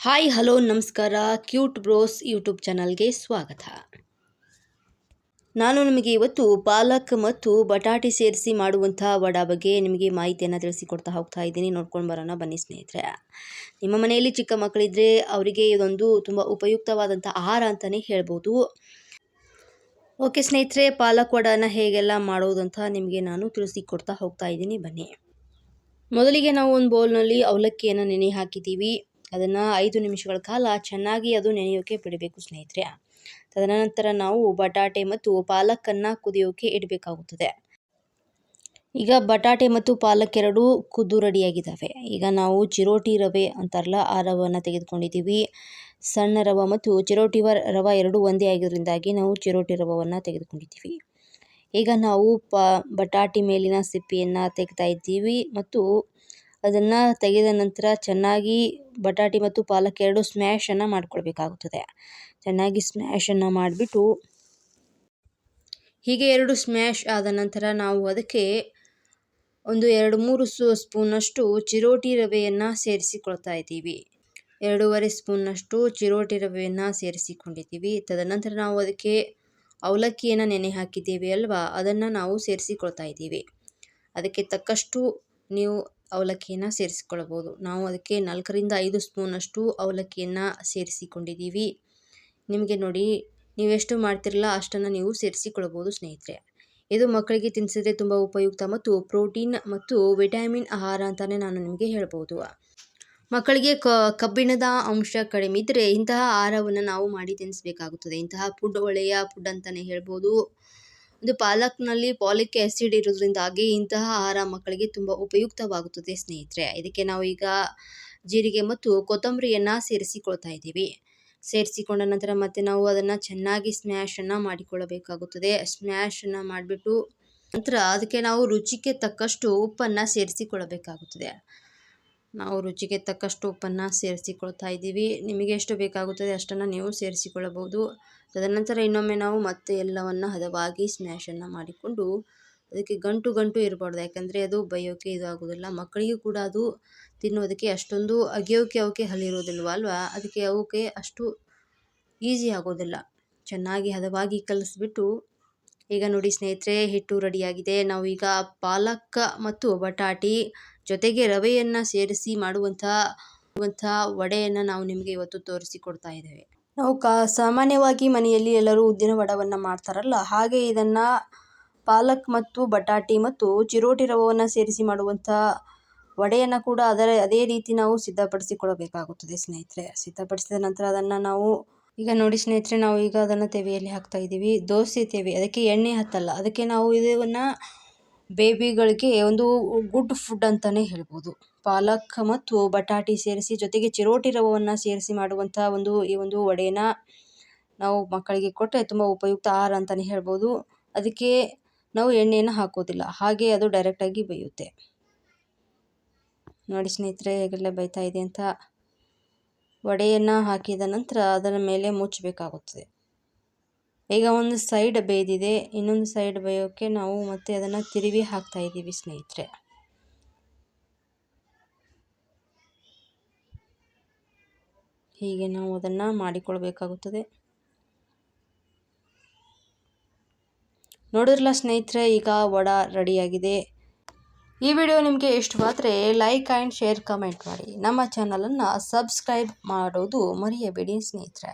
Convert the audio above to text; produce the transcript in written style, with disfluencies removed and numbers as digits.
Hi hello ನಮಸ್ಕಾರ. Cute bros YouTube ಚಾನಲ್ಗೆ ಸ್ವಾಗತ. ನಾನು ನಿಮಗೆ ಇವತ್ತು ಪಾಲಕ್ ಮತ್ತು ಬಟಾಟೆ ಸೇರಿಸಿ ಮಾಡುವಂಥ ವಡಾ ಬಗ್ಗೆ ನಿಮಗೆ ಮಾಹಿತಿಯನ್ನು ತಿಳಿಸಿಕೊಡ್ತಾ ಹೋಗ್ತಾ ಇದ್ದೀನಿ. ನೋಡ್ಕೊಂಡು ಬರೋಣ ಬನ್ನಿ ಸ್ನೇಹಿತರೆ. ನಿಮ್ಮ ಮನೆಯಲ್ಲಿ ಚಿಕ್ಕ ಮಕ್ಕಳಿದ್ದರೆ ಅವರಿಗೆ ಇದೊಂದು ತುಂಬ ಉಪಯುಕ್ತವಾದಂಥ ಆಹಾರ ಅಂತಲೇ ಹೇಳ್ಬೋದು. ಓಕೆ ಸ್ನೇಹಿತರೆ, ಪಾಲಕ್ ವಡಾನ ಹೇಗೆಲ್ಲ ಮಾಡೋದು ಅಂತ ನಿಮಗೆ ನಾನು ತಿಳಿಸಿಕೊಡ್ತಾ ಹೋಗ್ತಾ ಇದ್ದೀನಿ ಬನ್ನಿ. ಮೊದಲಿಗೆ ನಾವು ಒಂದು ಬೌಲ್ನಲ್ಲಿ ಅವಲಕ್ಕಿಯನ್ನು ನೆನೆ ಹಾಕಿದ್ದೀವಿ. ಅದನ್ನು 5 ನಿಮಿಷಗಳ ಕಾಲ ಚೆನ್ನಾಗಿ ಅದು ನೆನೆಯೋಕೆ ಬಿಡಬೇಕು ಸ್ನೇಹಿತರೆ. ತದನಂತರ ನಾವು ಬಟಾಟೆ ಮತ್ತು ಪಾಲಕ್ಕನ್ನು ಕುದಿಯೋಕೆ ಇಡಬೇಕಾಗುತ್ತದೆ. ಈಗ ಬಟಾಟೆ ಮತ್ತು ಪಾಲಕ್ ಎರಡೂ ಕುದ್ದು ರೆಡಿಯಾಗಿದ್ದಾವೆ. ಈಗ ನಾವು ಚಿರೋಟಿ ರವೆ ಅಂತಾರಲ್ಲ, ಆ ರವೆಯನ್ನು ತೆಗೆದುಕೊಂಡಿದ್ದೀವಿ. ಸಣ್ಣ ರವೆ ಮತ್ತು ಚಿರೋಟಿ ರವೆ ಎರಡೂ ಒಂದೇ ಆಗಿರೋದ್ರಿಂದಾಗಿ ನಾವು ಚಿರೋಟಿ ರವೆಯನ್ನು ತೆಗೆದುಕೊಂಡಿದ್ದೀವಿ. ಈಗ ನಾವು ಬಟಾಟೆ ಮೇಲಿನ ಸಿಪ್ಪೆಯನ್ನು ತೆಗಿತಾ ಇದ್ದೀವಿ ಮತ್ತು ಅದನ್ನು ತೆಗೆದ ನಂತರ ಚೆನ್ನಾಗಿ ಬಟಾಟೆ ಮತ್ತು ಪಾಲಕ್ ಎರಡು ಸ್ಮ್ಯಾಶನ್ನು ಮಾಡಿಕೊಳ್ಬೇಕಾಗುತ್ತದೆ. ಚೆನ್ನಾಗಿ ಸ್ಮ್ಯಾಶನ್ನು ಮಾಡಿಬಿಟ್ಟು ಹೀಗೆ ಎರಡು ಸ್ಮ್ಯಾಶ್ ಆದ ನಂತರ ನಾವು ಅದಕ್ಕೆ ಒಂದು 2-3 ಸ್ಪೂನಷ್ಟು ಚಿರೋಟಿ ರವೆಯನ್ನು ಸೇರಿಸಿಕೊಳ್ತಾ ಇದ್ದೀವಿ. 2.5 ಸ್ಪೂನ್ನಷ್ಟು ಚಿರೋಟಿ ರವೆಯನ್ನು ಸೇರಿಸಿಕೊಂಡಿದ್ದೀವಿ. ತದನಂತರ ನಾವು ಅದಕ್ಕೆ ಅವಲಕ್ಕಿಯನ್ನು ನೆನೆ ಹಾಕಿದ್ದೀವಿ ಅಲ್ವಾ, ಅದನ್ನು ನಾವು ಸೇರಿಸಿಕೊಳ್ತಾ ಇದ್ದೀವಿ. ಅದಕ್ಕೆ ತಕ್ಕಷ್ಟು ನೀವು ಅವಲಕ್ಕಿಯನ್ನು ಸೇರಿಸಿಕೊಳ್ಳಬಹುದು. ನಾವು ಅದಕ್ಕೆ 4-5 ಸ್ಪೂನಷ್ಟು ಅವಲಕ್ಕಿಯನ್ನು ಸೇರಿಸಿಕೊಂಡಿದ್ದೀವಿ. ನಿಮಗೆ ನೋಡಿ, ನೀವೆಷ್ಟು ಮಾಡ್ತಿರಲ್ಲ ಅಷ್ಟನ್ನು ನೀವು ಸೇರಿಸಿಕೊಳ್ಳಬಹುದು ಸ್ನೇಹಿತರೆ. ಇದು ಮಕ್ಕಳಿಗೆ ತಿನ್ನಿಸಿದ್ರೆ ತುಂಬ ಉಪಯುಕ್ತ ಮತ್ತು ಪ್ರೋಟೀನ್ ಮತ್ತು ವಿಟಮಿನ್ ಆಹಾರ ಅಂತಲೇ ನಾನು ನಿಮಗೆ ಹೇಳ್ಬೋದು. ಮಕ್ಕಳಿಗೆ ಕಬ್ಬಿಣದ ಅಂಶ ಕಡಿಮೆ ಇದ್ದರೆ ಇಂತಹ ಆಹಾರವನ್ನು ನಾವು ಮಾಡಿ ತಿನ್ನಿಸಬೇಕಾಗುತ್ತದೆ. ಇಂತಹ ಫುಡ್ ಒಳ್ಳೆಯ ಫುಡ್ ಅಂತಲೇ ಹೇಳ್ಬೋದು. ಒಂದು ಪಾಲಕ್ನಲ್ಲಿ ಪಾಲಿಕ್ ಆ್ಯಸಿಡ್ ಇರೋದ್ರಿಂದಾಗಿ ಇಂತಹ ಆಹಾರ ಮಕ್ಕಳಿಗೆ ತುಂಬ ಉಪಯುಕ್ತವಾಗುತ್ತದೆ ಸ್ನೇಹಿತರೆ. ಇದಕ್ಕೆ ನಾವು ಈಗ ಜೀರಿಗೆ ಮತ್ತು ಕೊತ್ತಂಬರಿಯನ್ನು ಸೇರಿಸಿಕೊಳ್ತಾ ಇದ್ದೀವಿ. ಸೇರಿಸಿಕೊಂಡ ನಂತರ ಮತ್ತೆ ನಾವು ಅದನ್ನು ಚೆನ್ನಾಗಿ ಸ್ಮ್ಯಾಶನ್ನು ಮಾಡಿಕೊಳ್ಳಬೇಕಾಗುತ್ತದೆ. ಸ್ಮ್ಯಾಶನ್ನು ಮಾಡಿಬಿಟ್ಟು ನಂತರ ಅದಕ್ಕೆ ನಾವು ರುಚಿಗೆ ತಕ್ಕಷ್ಟು ಉಪ್ಪನ್ನು ಸೇರಿಸಿಕೊಳ್ಳಬೇಕಾಗುತ್ತದೆ. ನಾವು ರುಚಿಗೆ ತಕ್ಕಷ್ಟು ಉಪ್ಪನ್ನು ಸೇರಿಸಿಕೊಳ್ತಾ ಇದ್ದೀವಿ. ನಿಮಗೆ ಎಷ್ಟು ಬೇಕಾಗುತ್ತದೆ ಅಷ್ಟನ್ನು ನೀವು ಸೇರಿಸಿಕೊಳ್ಳಬಹುದು. ತದನಂತರ ಇನ್ನೊಮ್ಮೆ ನಾವು ಮತ್ತೆ ಎಲ್ಲವನ್ನು ಹದವಾಗಿ ಸ್ಮ್ಯಾಶನ್ನು ಮಾಡಿಕೊಂಡು ಅದಕ್ಕೆ ಗಂಟು ಇರಬಾರ್ದು. ಯಾಕಂದರೆ ಅದು ಬೇಯೋಕೆ ಇದು ಆಗೋದಿಲ್ಲ. ಮಕ್ಕಳಿಗೂ ಕೂಡ ಅದು ತಿನ್ನೋದಕ್ಕೆ ಅಷ್ಟೊಂದು ಅಗಿಯೋಕೆ ಅವಕ್ಕೆ ಹಲ್ಲಿರೋದಿಲ್ವ ಅಲ್ವಾ, ಅದಕ್ಕೆ ಅವಕ್ಕೆ ಅಷ್ಟು ಈಸಿ ಆಗೋದಿಲ್ಲ. ಚೆನ್ನಾಗಿ ಹದವಾಗಿ ಕಲಿಸ್ಬಿಟ್ಟು ಈಗ ನೋಡಿ ಸ್ನೇಹಿತರೆ, ಹಿಟ್ಟು ರೆಡಿಯಾಗಿದೆ. ನಾವು ಈಗ ಪಾಲಕ್ ಮತ್ತು ಬಟಾಟಿ ಜೊತೆಗೆ ರವೆಯನ್ನು ಸೇರಿಸಿ ಮಾಡುವಂಥ ವಡೆಯನ್ನು ನಾವು ನಿಮಗೆ ಇವತ್ತು ತೋರಿಸಿಕೊಡ್ತಾ ಇದ್ದೇವೆ. ನಾವು ಸಾಮಾನ್ಯವಾಗಿ ಮನೆಯಲ್ಲಿ ಎಲ್ಲರೂ ಉದ್ದಿನ ವಡವನ್ನು ಮಾಡ್ತಾರಲ್ಲ, ಹಾಗೆ ಇದನ್ನು ಪಾಲಕ್ ಮತ್ತು ಬಟಾಟಿ ಮತ್ತು ಚಿರೋಟಿ ರವೆಯನ್ನು ಸೇರಿಸಿ ಮಾಡುವಂಥ ವಡೆಯನ್ನು ಕೂಡ ಅದೇ ರೀತಿ ನಾವು ಸಿದ್ಧಪಡಿಸಿಕೊಳ್ಳಬೇಕಾಗುತ್ತದೆ ಸ್ನೇಹಿತರೆ. ಸಿದ್ಧಪಡಿಸಿದ ನಂತರ ಅದನ್ನು ನಾವು ಈಗ ನೋಡಿ ಸ್ನೇಹಿತರೆ, ನಾವು ಈಗ ಅದನ್ನು ತೆವೆಯಲ್ಲಿ ಹಾಕ್ತಾ ಇದ್ದೀವಿ. ದೋಸೆ ತೆವೆ, ಅದಕ್ಕೆ ಎಣ್ಣೆ ಹತ್ತಲ್ಲ. ಅದಕ್ಕೆ ನಾವು ಇದನ್ನು ಬೇಬಿಗಳಿಗೆ ಒಂದು ಗುಡ್ ಫುಡ್ ಅಂತಲೇ ಹೇಳ್ಬೋದು. ಪಾಲಕ್ ಮತ್ತು ಬಟಾಟಿ ಸೇರಿಸಿ ಜೊತೆಗೆ ಚಿರೋಟಿ ರವೆಯನ್ನು ಸೇರಿಸಿ ಮಾಡುವಂಥ ಈ ಒಂದು ವಡೆಯನ್ನು ನಾವು ಮಕ್ಕಳಿಗೆ ಕೊಟ್ಟರೆ ತುಂಬ ಉಪಯುಕ್ತ ಆಹಾರ ಅಂತಲೇ ಹೇಳ್ಬೋದು. ಅದಕ್ಕೆ ನಾವು ಎಣ್ಣೆಯನ್ನು ಹಾಕೋದಿಲ್ಲ, ಹಾಗೆ ಅದು ಡೈರೆಕ್ಟಾಗಿ ಬೇಯುತ್ತೆ. ನೋಡಿ ಸ್ನೇಹಿತರೆ ಹೇಗೆಲ್ಲ ಬೇಯ್ತಾ ಇದೆ ಅಂತ. ವಡೆಯನ್ನು ಹಾಕಿದ ನಂತರ ಅದರ ಮೇಲೆ ಮುಚ್ಚಬೇಕಾಗುತ್ತದೆ. ಈಗ ಒಂದು ಸೈಡ್ ಬೇಯ್ದಿದೆ, ಇನ್ನೊಂದು ಸೈಡ್ ಬೇಯೋಕ್ಕೆ ನಾವು ಮತ್ತೆ ಅದನ್ನು ತಿರುವಿ ಹಾಕ್ತಾ ಇದ್ದೀವಿ ಸ್ನೇಹಿತರೆ. ಹೀಗೆ ನಾವು ಅದನ್ನು ಮಾಡಿಕೊಳ್ಬೇಕಾಗುತ್ತದೆ. ನೋಡಿದ್ರಲ್ಲ ಸ್ನೇಹಿತರೆ, ಈಗ ವಡಾ ರೆಡಿಯಾಗಿದೆ. ಈ ವಿಡಿಯೋ ನಿಮಗೆ ಇಷ್ಟವಾದರೆ ಲೈಕ್ ಆ್ಯಂಡ್ ಶೇರ್ ಕಮೆಂಟ್ ಮಾಡಿ. ನಮ್ಮ ಚಾನಲನ್ನು ಸಬ್ಸ್ಕ್ರೈಬ್ ಮಾಡೋದು ಮರೆಯಬೇಡಿ ಸ್ನೇಹಿತರೆ.